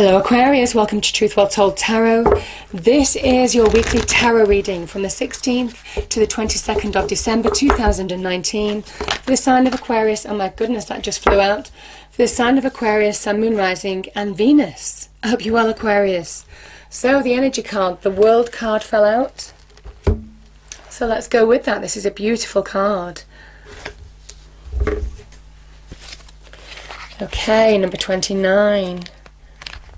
Hello Aquarius, welcome to Truth Well Told Tarot. This is your weekly tarot reading from the 16th to the 22nd of December 2019 for the sign of Aquarius. Oh my goodness, that just flew out. For the sign of Aquarius, Sun, Moon, Rising and Venus. I hope you're well, Aquarius. So the energy card, the World card fell out. So let's go with that. This is a beautiful card. Okay, number 29.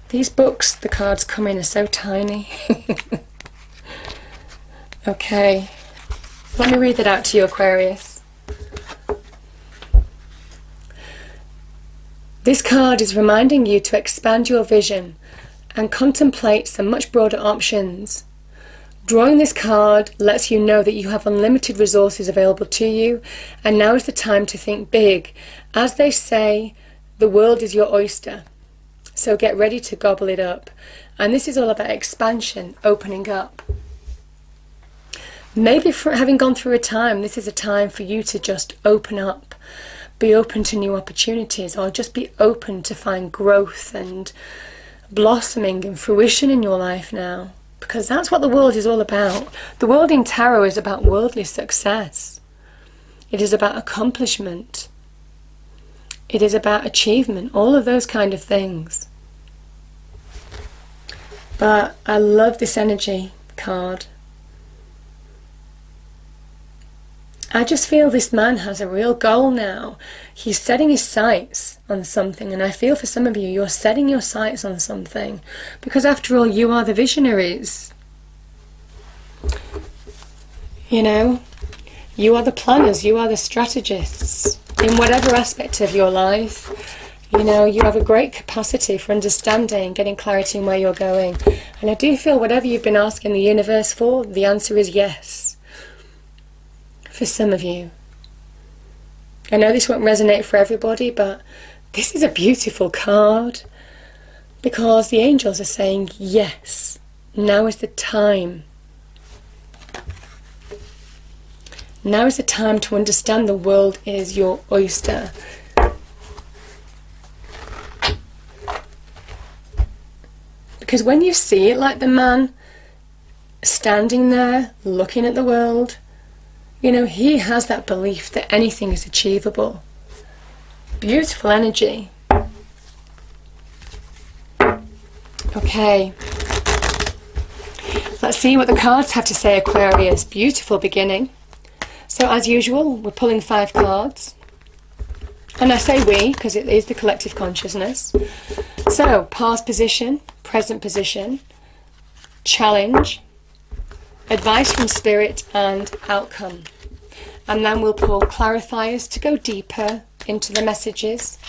These books, the cards come in, are so tiny. Okay, let me read that out to you, Aquarius. This card is reminding you to expand your vision and contemplate some much broader options. Drawing this card lets you know that you have unlimited resources available to you, and now is the time to think big. As they say, the world is your oyster. So get ready to gobble it up. And this is all about expansion, opening up. Maybe for having gone through a time, this is a time for you to just open up. Be open to new opportunities, or just be open to find growth and blossoming and fruition in your life now. Because that's what the world is all about. The world in tarot is about worldly success. It is about accomplishment. It is about achievement, all of those kind of things. But I love this energy card. I just feel this man has a real goal now. He's setting his sights on something, and I feel for some of you, you're setting your sights on something. Because after all, you are the visionaries. You know, you are the planners, you are the strategists. In whatever aspect of your life, you know, you have a great capacity for understanding, getting clarity in where you're going. And I do feel whatever you've been asking the universe for, the answer is yes. For some of you. I know this won't resonate for everybody, but this is a beautiful card. Because the angels are saying, yes, now is the time. Now is the time to understand the world is your oyster. Because when you see it like the man standing there looking at the world, you know, he has that belief that anything is achievable. Beautiful energy. Okay. Let's see what the cards have to say, Aquarius. Beautiful beginning. So as usual, we're pulling 5 cards. And I say we, because it is the collective consciousness. So, past position, present position, challenge, advice from spirit, and outcome. And then we'll pull clarifiers to go deeper into the messages.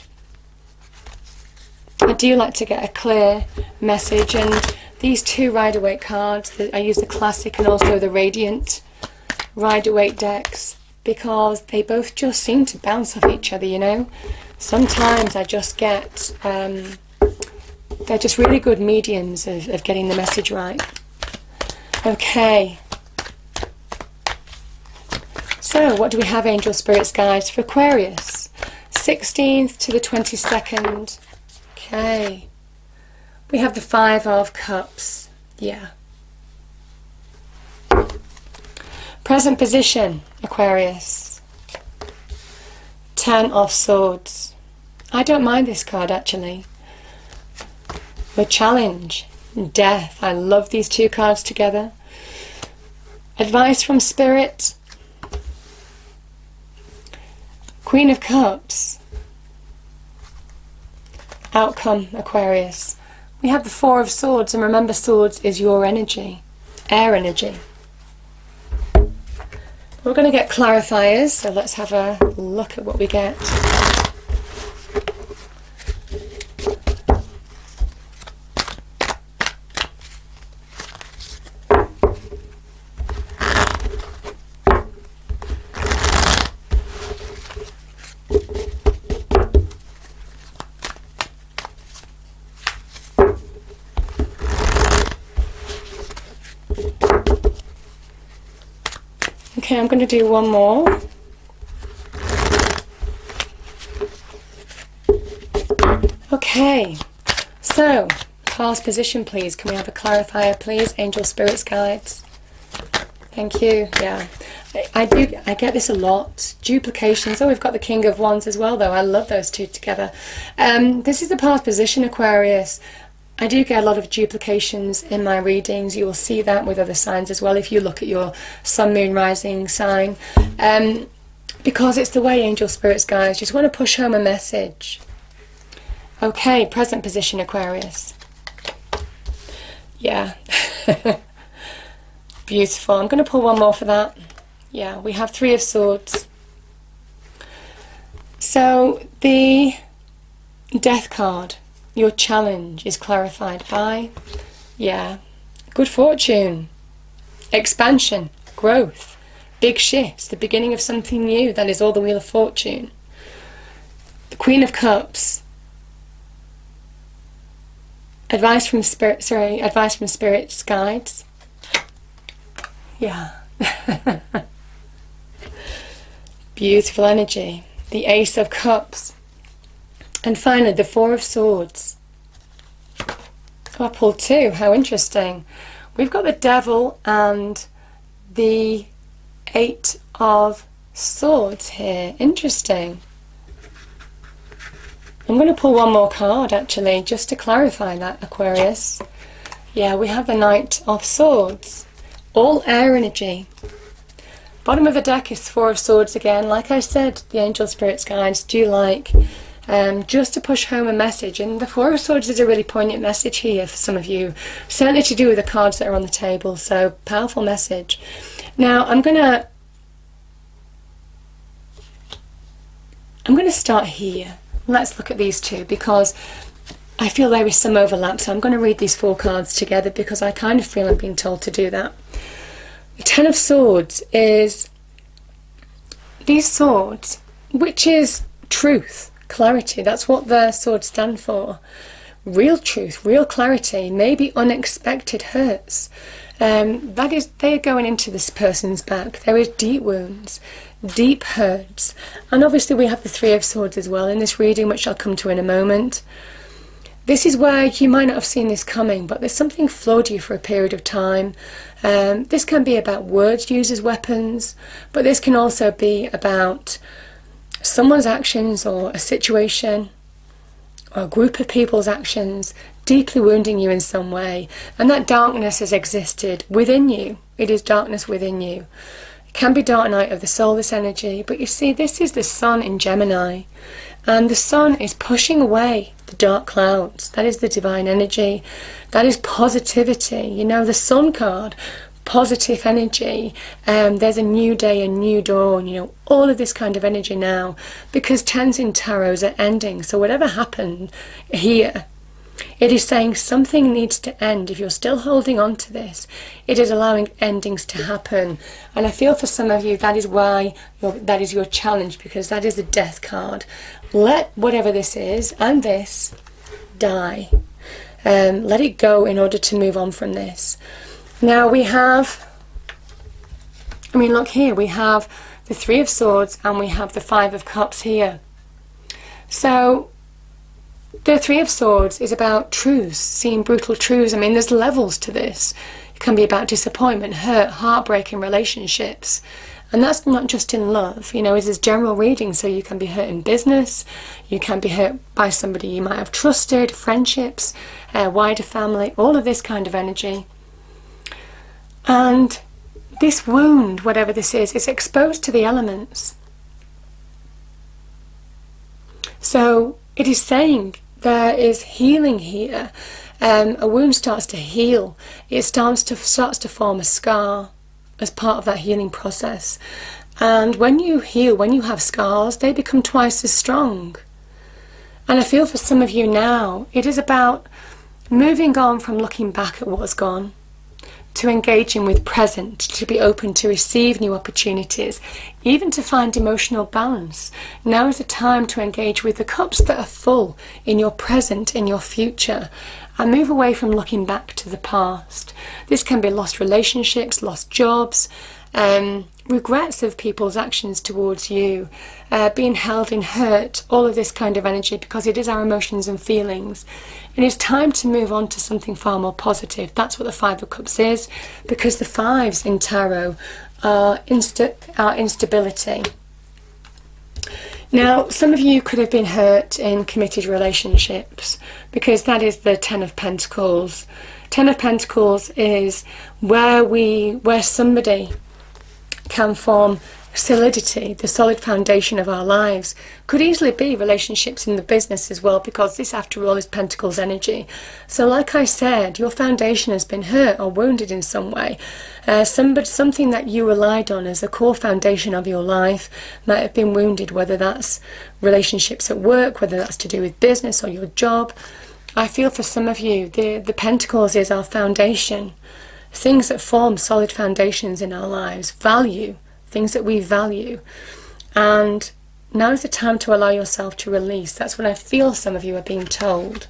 I do like to get a clear message, and these 2 Rider-Waite cards, I use the classic and also the radiant Rider-Waite decks, because they both just seem to bounce off each other, you know. Sometimes I just get, they're just really good mediums of getting the message right. Okay. So, what do we have, Angel Spirits Guides, for Aquarius? 16th to the 22nd. Okay. We have the 5 of Cups. Yeah. Present position, Aquarius. 10 of Swords. I don't mind this card, actually. The challenge, death. I love these 2 cards together. Advice from spirit. Queen of Cups. Outcome, Aquarius. We have the 4 of Swords, and remember, Swords is your energy, air energy. We're going to get clarifiers, so let's have a look at what we get. Okay, I'm going to do one more. Okay, so past position, please? Can we have a clarifier, please? Angel, spirits, guides. Thank you. Yeah, I get this a lot. Duplications. Oh, we've got the King of Wands as well, though. I love those two together. This is the past position, Aquarius. I do get a lot of duplications in my readings. You will see that with other signs as well if you look at your sun, moon, rising sign. Because it's the way, angel, spirits, guys. Just want to push home a message. Okay, present position, Aquarius. Yeah. Beautiful. I'm going to pull one more for that. Yeah, we have Three of Swords. So the Death card, your challenge, is clarified by, yeah, good fortune, expansion, growth, big shifts, the beginning of something new. That is all the Wheel of Fortune. The Queen of Cups. Advice from spirits, guides. Yeah. Beautiful energy. The Ace of Cups. And finally, the Four of Swords. Oh, I pulled two. How interesting. We've got the Devil and the Eight of Swords here. Interesting. I'm going to pull one more card, actually, just to clarify that, Aquarius. Yeah, we have the Knight of Swords. All air energy. Bottom of the deck is Four of Swords again. Like I said, the angel spirits guides do like just to push home a message. And the Four of Swords is a really poignant message here for some of you. Certainly to do with the cards that are on the table. So, powerful message. Now, I'm going to start here. Let's look at these two because I feel there is some overlap. So I'm going to read these four cards together because I kind of feel I'm being told to do that. The Ten of Swords is these swords, which is truth, clarity. That's what the swords stand for. Real truth, real clarity, maybe unexpected hurts. That is, they're going into this person's back. There is deep wounds, deep hurts. And obviously we have the Three of Swords as well in this reading, which I'll come to in a moment. This is where you might not have seen this coming, but there's something flawed you for a period of time. This can be about words used as weapons, but this can also be about someone's actions or a situation or a group of people's actions deeply wounding you in some way. And that darkness has existed within you. It is darkness within you. It can be dark night of the soul, this energy, but you see, this is the sun in Gemini. And the sun is pushing away the dark clouds. That is the divine energy. That is positivity. You know, the sun card, positive energy. There's a new day, a new dawn. You know, all of this kind of energy now. Because tens in tarots are ending. So whatever happened here, it is saying something needs to end. If you're still holding on to this, it is allowing endings to happen. And I feel for some of you that is why that is your challenge, because that is the Death card. Let whatever this is and this die. Let it go in order to move on from this. Now we have, I mean, look here, we have the Three of Swords and we have the Five of Cups here. So the Three of Swords is about truths, seeing brutal truths. I mean, there's levels to this. It can be about disappointment, hurt, heartbreak in relationships. And that's not just in love, you know, it is general reading. So you can be hurt in business, you can be hurt by somebody you might have trusted, friendships, wider family, all of this kind of energy. And this wound, whatever this is exposed to the elements. So it is saying there is healing here. A wound starts to heal. It starts to form a scar as part of that healing process. And when you heal, when you have scars, they become twice as strong. And I feel for some of you now, it is about moving on from looking back at what's gone to engaging with present, to be open to receive new opportunities, even to find emotional balance. Now is the time to engage with the cups that are full in your present, in your future, and move away from looking back to the past. This can be lost relationships, lost jobs, regrets of people's actions towards you, being held in hurt, all of this kind of energy, because it is our emotions and feelings. And it's time to move on to something far more positive. That's what the Five of Cups is, because the fives in tarot are instability. Now, some of you could have been hurt in committed relationships, because that is the Ten of Pentacles. Ten of Pentacles is where somebody can form solidity, the solid foundation of our lives. Could easily be relationships in the business as well, because this, after all, is Pentacles energy. So like I said, your foundation has been hurt or wounded in some way. Something that you relied on as a core foundation of your life might have been wounded, whether that's relationships at work, whether that's to do with business or your job. I feel for some of you, the Pentacles is our foundation. Things that form solid foundations in our lives, value, things that we value. And now is the time to allow yourself to release. That's what I feel some of you are being told.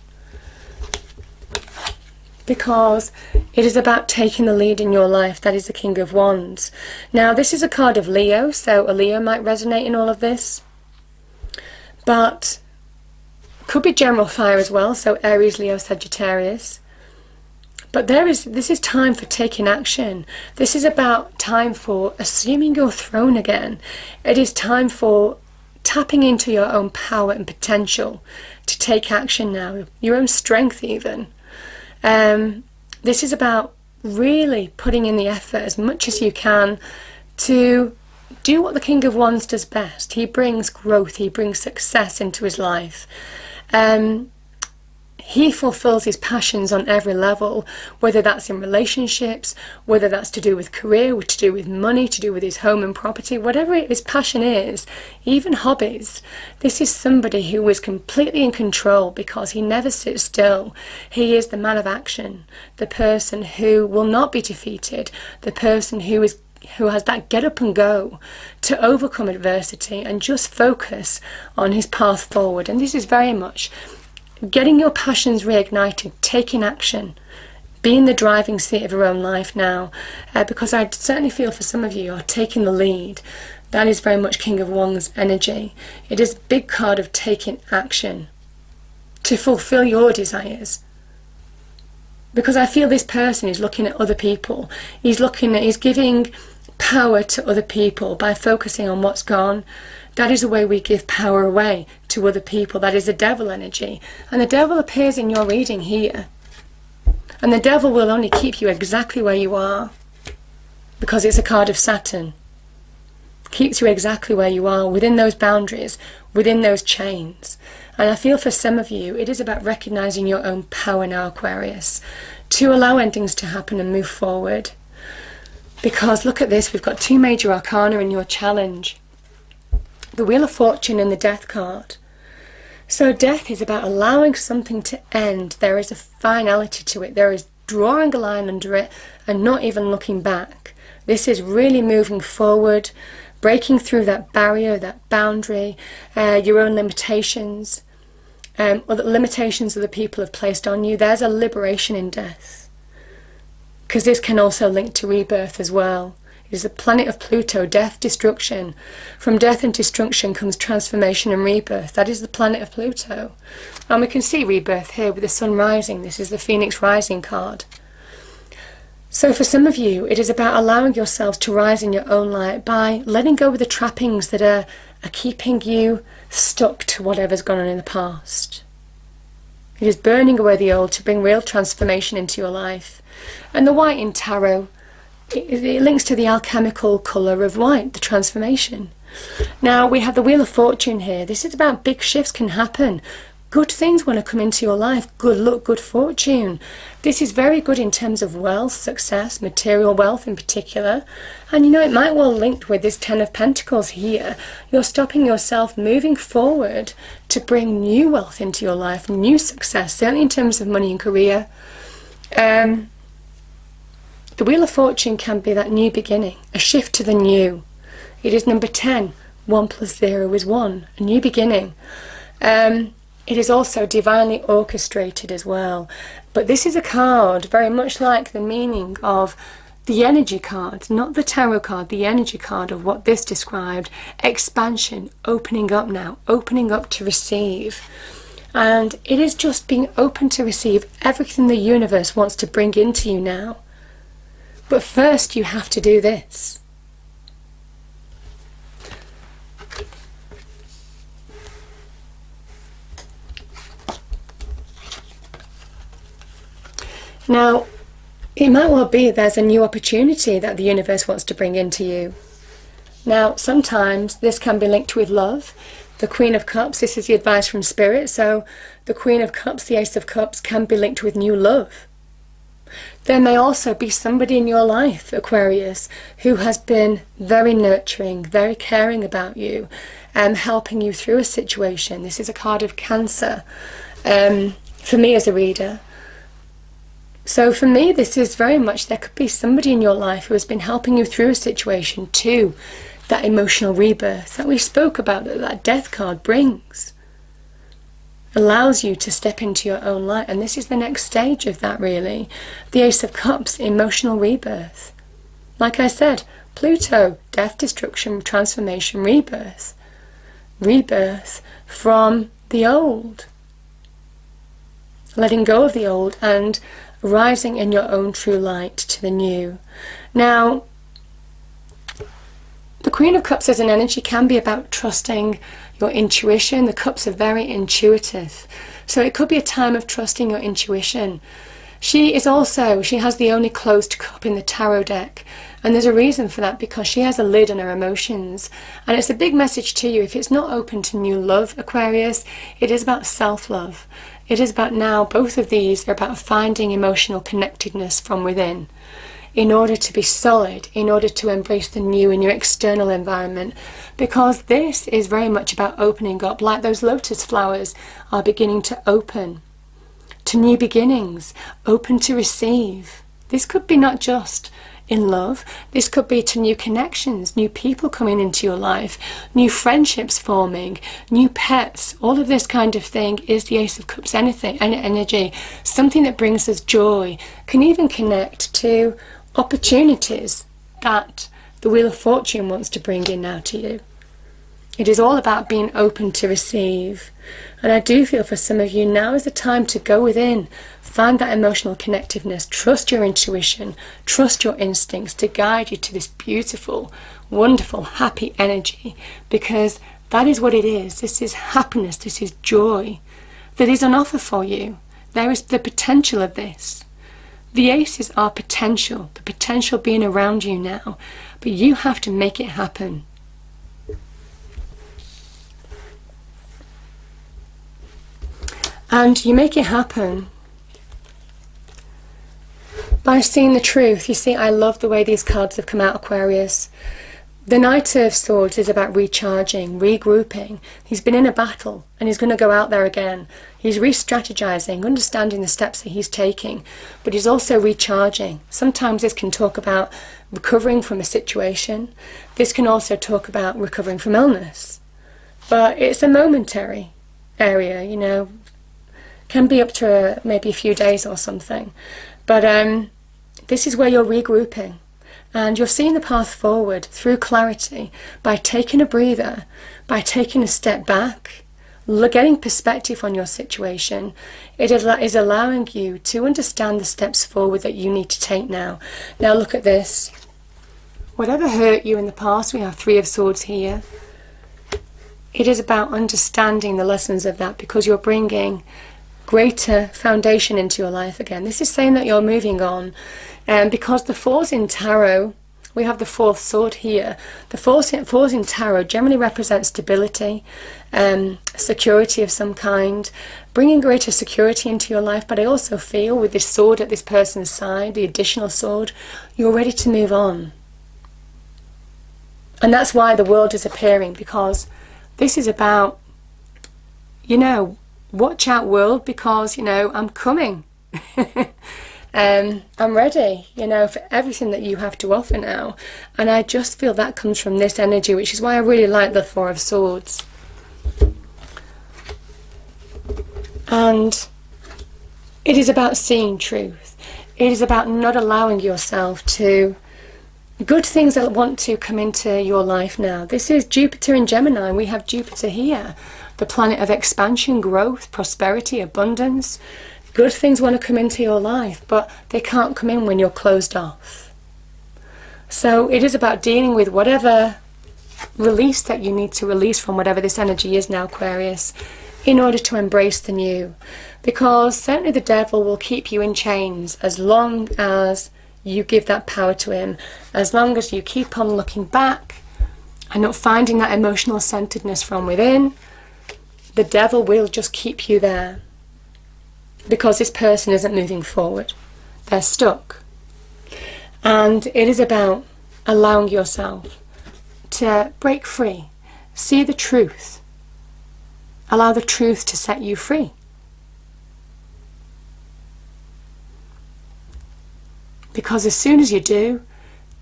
Because it is about taking the lead in your life. That is the King of Wands. Now, this is a card of Leo, so a Leo might resonate in all of this. But could be general fire as well, so Aries, Leo, Sagittarius. But this is time for taking action. This is about time for assuming your throne again. It is time for tapping into your own power and potential to take action now, your own strength even. This is about really putting in the effort as much as you can to do what the King of Wands does best. He brings growth, he brings success into his life. He fulfills his passions on every level, whether that's in relationships, whether that's to do with career, to do with money, to do with his home and property, whatever his passion is, even hobbies. This is somebody who is completely in control because he never sits still. He is the man of action, the person who will not be defeated, the person who has that get up and go to overcome adversity and just focus on his path forward. And this is very much getting your passions reignited, taking action, being the driving seat of your own life now, because I certainly feel for some of you are taking the lead. That is very much King of Wands energy. It is a big card of taking action to fulfill your desires. Because I feel this person is looking at other people. He's giving power to other people by focusing on what's gone. That is the way we give power away to other people. That is the devil energy. And the devil appears in your reading here. And the devil will only keep you exactly where you are, because it's a card of Saturn. Keeps you exactly where you are, within those boundaries, within those chains. And I feel for some of you, it is about recognizing your own power now, Aquarius, to allow endings to happen and move forward. Because look at this, we've got two major arcana in your challenge. The Wheel of Fortune and the Death card. So death is about allowing something to end. There is a finality to it. There is drawing a line under it and not even looking back. This is really moving forward, breaking through that barrier, that boundary, your own limitations, or the limitations other people have placed on you. There's a liberation in death. Because this can also link to rebirth as well. It is the planet of Pluto, death, destruction. From death and destruction comes transformation and rebirth. That is the planet of Pluto. And we can see rebirth here with the sun rising. This is the Phoenix Rising card. So for some of you, it is about allowing yourselves to rise in your own light by letting go of the trappings that are keeping you stuck to whatever's gone on in the past. It is burning away the old to bring real transformation into your life. And the white in tarot, it links to the alchemical colour of white, the transformation. Now we have the Wheel of Fortune here. This is about big shifts can happen. Good things want to come into your life. Good luck, good fortune. This is very good in terms of wealth, success, material wealth in particular. And you know, it might well link with this Ten of Pentacles here. You're stopping yourself moving forward to bring new wealth into your life, new success, certainly in terms of money and career. The Wheel of Fortune can be that new beginning, a shift to the new. It is number 10. 1 plus 0 is 1. A new beginning. It is also divinely orchestrated as well. But this is a card very much like the meaning of the energy card, not the tarot card, the energy card of what this described, expansion, opening up now, opening up to receive. And it is just being open to receive everything the universe wants to bring into you now. But first you have to do this. Now, it might well be there's a new opportunity that the universe wants to bring into you. Now, sometimes this can be linked with love. The Queen of Cups, this is the advice from Spirit, so the Queen of Cups, the Ace of Cups, can be linked with new love. There may also be somebody in your life, Aquarius, who has been very nurturing, very caring about you, helping you through a situation. This is a card of Cancer, for me as a reader. So for me, this is very much, there could be somebody in your life who has been helping you through a situation too, that emotional rebirth that we spoke about, that death card brings. Allows you to step into your own light, and this is the next stage of that really. The Ace of Cups, emotional rebirth. Like I said, Pluto, death, destruction, transformation, rebirth. Rebirth from the old. Letting go of the old and rising in your own true light to the new. Now, the Queen of Cups as an energy can be about trusting your intuition. The Cups are very intuitive. So it could be a time of trusting your intuition. She has the only closed cup in the tarot deck. And there's a reason for that, because she has a lid on her emotions. And it's a big message to you. If it's not open to new love, Aquarius, it is about self-love. It is about now, both of these are about finding emotional connectedness from within in order to be solid, in order to embrace the new in your external environment. Because this is very much about opening up, like those lotus flowers are beginning to open to new beginnings, open to receive. This could be not just in love, this could be to new connections, new people coming into your life, new friendships forming, new pets. All of this kind of thing is the Ace of Cups energy, something that brings us joy, can even connect to opportunities that the Wheel of Fortune wants to bring in now to you. It is all about being open to receive. And I do feel for some of you, now is the time to go within, find that emotional connectiveness, trust your intuition, trust your instincts to guide you to this beautiful, wonderful, happy energy, because that is what it is. This is happiness, this is joy that is on offer for you. There is the potential of this. The aces are potential, the potential being around you now, but you have to make it happen. And you make it happen by seeing the truth. You see, I love the way these cards have come out, Aquarius. The Knight of Swords is about recharging, regrouping. He's been in a battle and he's going to go out there again. He's re-strategizing, understanding the steps that he's taking, but he's also recharging. Sometimes this can talk about recovering from a situation. This can also talk about recovering from illness. But it's a momentary area, you know. Can be up to maybe a few days or something. But this is where you're regrouping. And you're seeing the path forward through clarity by taking a breather, by taking a step back, getting perspective on your situation. It is allowing you to understand the steps forward that you need to take now. Now look at this. Whatever hurt you in the past, we have Three of Swords here. It is about understanding the lessons of that, because you're bringing greater foundation into your life again. This is saying that you're moving on. And because the Fours in Tarot, we have the Fourth Sword here. The Fours in Tarot generally represent stability, security of some kind, bringing greater security into your life. But I also feel with this sword at this person's side, the additional sword, you're ready to move on. And that's why the World is appearing, because this is about, you know, watch out world, because, you know, I'm coming. I'm ready, you know, for everything that you have to offer now. And I just feel that comes from this energy, which is why I really like the Four of Swords. And it is about seeing truth. It is about not allowing yourself to good things that want to come into your life now. This is Jupiter in Gemini. We have Jupiter here, the planet of expansion, growth, prosperity, abundance. Good things want to come into your life, but they can't come in when you're closed off. So it is about dealing with whatever release that you need to release from whatever this energy is now, Aquarius, in order to embrace the new. Because certainly the devil will keep you in chains as long as you give that power to him, as long as you keep on looking back and not finding that emotional centeredness from within. The devil will just keep you there because this person isn't moving forward. They're stuck. And it is about allowing yourself to break free, see the truth, allow the truth to set you free. Because as soon as you do,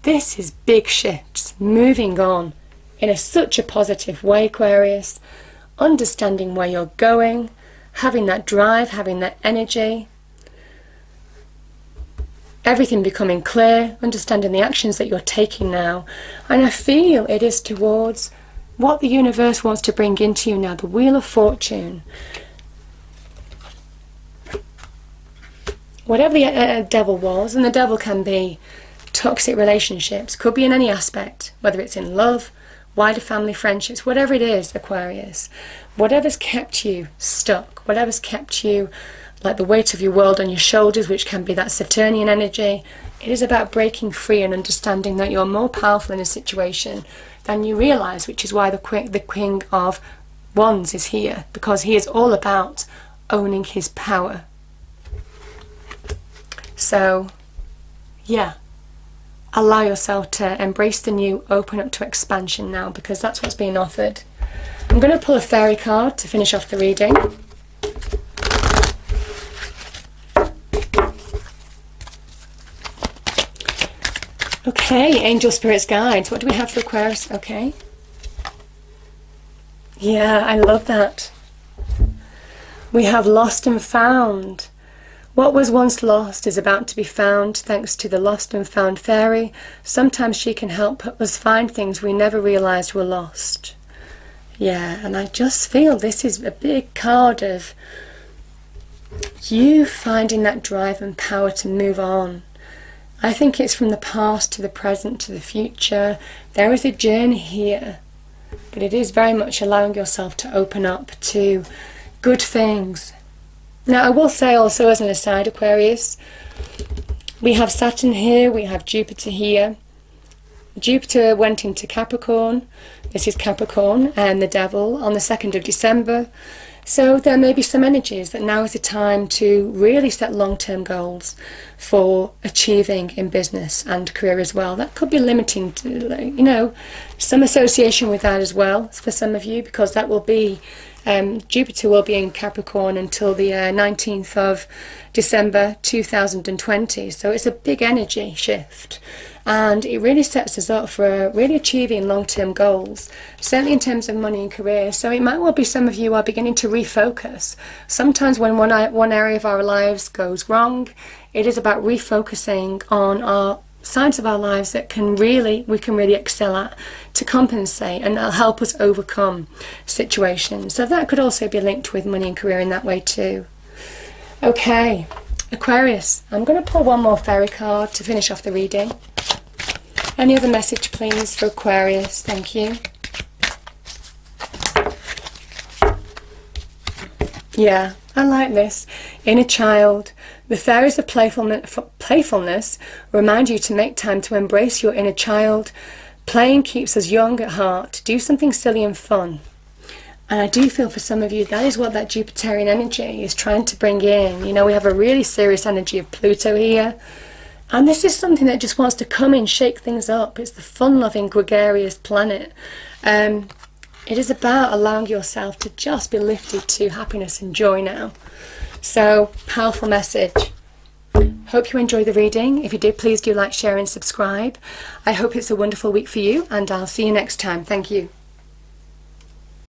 this is big shifts, moving on in such a positive way, Aquarius, understanding where you're going, having that drive, having that energy, everything becoming clear, understanding the actions that you're taking now. And I feel it is towards what the universe wants to bring into you now, the Wheel of Fortune. Whatever the devil was, and the devil can be toxic relationships, could be in any aspect, whether it's in love, wider family friendships, whatever it is, Aquarius, whatever's kept you stuck, whatever's kept you like the weight of your world on your shoulders, which can be that Saturnian energy, it is about breaking free and understanding that you're more powerful in a situation than you realise, which is why the King of Wands is here, because he is all about owning his power. So, yeah, allow yourself to embrace the new, open up to expansion now, because that's what's being offered. I'm going to pull a fairy card to finish off the reading. Okay, Angel Spirits Guides. What do we have for Aquarius? Okay. Yeah, I love that. We have lost and found. What was once lost is about to be found thanks to the lost and found fairy. Sometimes she can help us find things we never realised were lost. Yeah, and I just feel this is a big card of you finding that drive and power to move on. I think it's from the past to the present to the future. There is a journey here, but it is very much allowing yourself to open up to good things. Now I will say also as an aside, Aquarius, we have Saturn here, we have Jupiter here. Jupiter went into Capricorn, this is Capricorn and the devil on the 2nd of December. So there may be some energies that now is the time to really set long-term goals for achieving in business and career as well. That could be limiting to, you know, some association with that as well for some of you, because that will be Jupiter will be in Capricorn until the 19th of December 2020, so it's a big energy shift and it really sets us up for really achieving long-term goals, certainly in terms of money and career. So it might well be some of you are beginning to refocus. Sometimes when one area of our lives goes wrong, it is about refocusing on our sides of our lives that we can really excel at, to compensate and that'll help us overcome situations. So that could also be linked with money and career in that way too. Okay, Aquarius, I'm going to pull one more fairy card to finish off the reading. Any other message please for Aquarius? Thank you. Yeah, I like this. Inner child. The fairies of playfulness remind you to make time to embrace your inner child. Playing keeps us young at heart. Do something silly and fun. And I do feel for some of you that is what that Jupiterian energy is trying to bring in. You know, we have a really serious energy of Pluto here. And this is something that just wants to come in, shake things up. It's the fun-loving, gregarious planet. It is about allowing yourself to just be lifted to happiness and joy now. So, powerful message. Hope you enjoyed the reading. If you did, please do like, share and subscribe. I hope it's a wonderful week for you and I'll see you next time. Thank you.